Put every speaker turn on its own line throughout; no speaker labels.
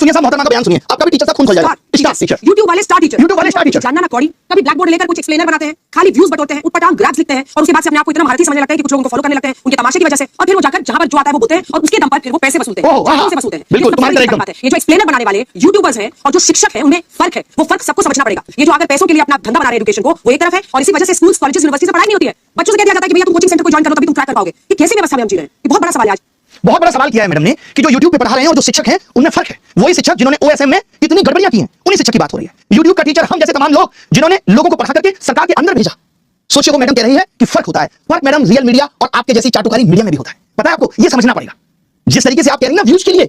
सुनिए साहब, मोहतरमा का बयान सुनिए, आपका भी टीचर साहब खून खोल जाएगा। स्टार टीचर,
YouTube वाले स्टार टीचर
जानना
ना कौड़ी, कभी ब्लैक बोर्ड लेकर कुछ एक्सप्लेनर बनाते हैं, खाली व्यूज बटोरते हैं, उटपटांग ग्राफ्स लिखते हैं और उसके बाद से अपने आप को इतना महारथी समझने लगते हैं कि कुछ लोग उनको फॉलो करने लगते हैं उनके तमाशे की वजह से, और फिर वो जाकर जहां पर जो आता है वो बोलते हैं और उसके दम पर फिर वो पैसे वसूलते हैं।
बिल्कुल तुम्हारी तरह एकदम।
ये जो एक्सप्लेनर बनाने वाले यूट्यूबर्स हैं और जो शिक्षक हैं, उनमें फर्क है, वो फर्क सबको समझना पड़ेगा। ये जो अगर पैसों के लिए अपना धंधा बना रहे हैं एजुकेशन को, वो एक तरफ है, और इसी वजह से स्कूल्स, कॉलेजेस, यूनिवर्सिटी से पढ़ाई नहीं होती है। बच्चों से कह दिया जाता है कि भैया तुम कोचिंग सेंटर को ज्वाइन करो तभी तुम क्रैक कर पाओगे। ये कैसी व्यवस्था में हम जी रहे हैं? ये बहुत बड़ा सवाल है। आज
बहुत बड़ा सवाल किया है मैडम ने कि जो YouTube पे पढ़ा रहे हैं और जो शिक्षक हैं उनमें फर्क है। वही शिक्षक जिन्होंने OSM में इतनी गड़बड़ियां की हैं, उन्हीं शिक्षक की बात हो रही है। YouTube का टीचर हम जैसे तमाम लोग जिन्होंने लोगों को पढ़ा करके सरकार के अंदर भेजा। सोचिए, वो मैडम कह रही है कि फर्क होता है। फर्क मैडम रियल मीडिया और आपके जैसी चाटुकारी मीडिया में भी होता है। पता है आपको, ये समझना पड़ेगा। जिस तरीके से आप कह रही हैं ना व्यूज के लिए,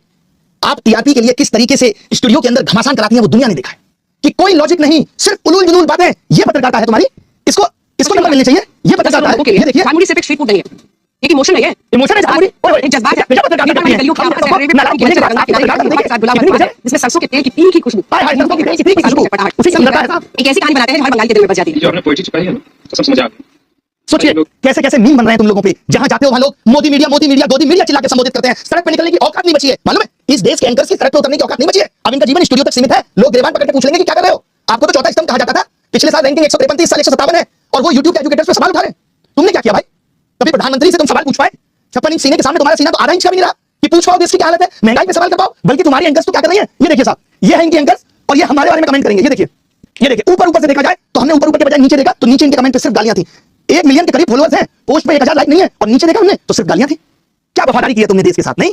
आप TRP के लिए किस तरीके से स्टूडियो के अंदर घमासान कराती हैं वो दुनिया ने देखा है कि कोई लॉजिक नहीं, सिर्फ उलूल जुलूल बातें। ये पत्रकारिता है तुम्हारी, इसको नंबर मिलने चाहिए। ये पत्रकारिता है। ये देखिए,
फार्मूली से स्ट्रीट फूड नहीं है, एक इमोशन है,
इमोशन है,
एक जज्बात है, जिसमें सरसों के तेल की तीखी खुशबू, एक ऐसी कहानी बनाते हैं जो हर बंगाली के दिल में बस जाती है।
जो आपने पोएट्री छुपाई है ना, तो सब समझ आ गया।
सोचिए कैसे कैसे मीम बन रहे हैं तुम लोगों पे। जहां जाते हो वहां लोग मोदी मीडिया गोदी मीडिया चिल्ला के संबोधित करते हैं। सड़क पे निकलने की औकात नहीं बची है, मालूम है? इस देश के एंकर्स की सड़क पे उतरने की औकात नहीं बची है। अब इनका जीवन स्टूडियो तक सीमित है। लोग गिरबान पकड़ के पूछ लेंगे कि क्या कर रहे हो। आपको तो चौथा स्तंभ कहा जाता था। पिछले साल रैंकिंग 153, इस साल 157 है, और वो यूट्यूब के एजुकेटर्स पे सवाल उठा रहे हैं। तुमने क्या किया भाई? कभी प्रधानमंत्री से तुम सवाल पूछ पाए? 56 इंच सीने के सामने तुम्हारा सीना तो आधा इंच का भी नहीं रहा कि पूछ पाओ देश की क्या हालत है, महंगाई पे सवाल कर पाओ। बल्कि तुम्हारी एंकर्स तो क्या कर रही है, ये देखिए साहब, ये है इनकी एंकर्स और ये हमारे बारे में कमेंट करेंगे। ये देखिए ऊपर से देखा जाए तो हमने ऊपर के बजाय नीचे देखा तो नीचे इनके कमेंट पे सिर्फ गालियां थी। 1 मिलियन के करीब फॉलोअर्स हैं, पोस्ट पे 1000 लाइक नहीं है, और नीचे देखा हमने तो सिर्फ गालियां थी। क्या वफादारी की है तुमने देश के साथ? नहीं।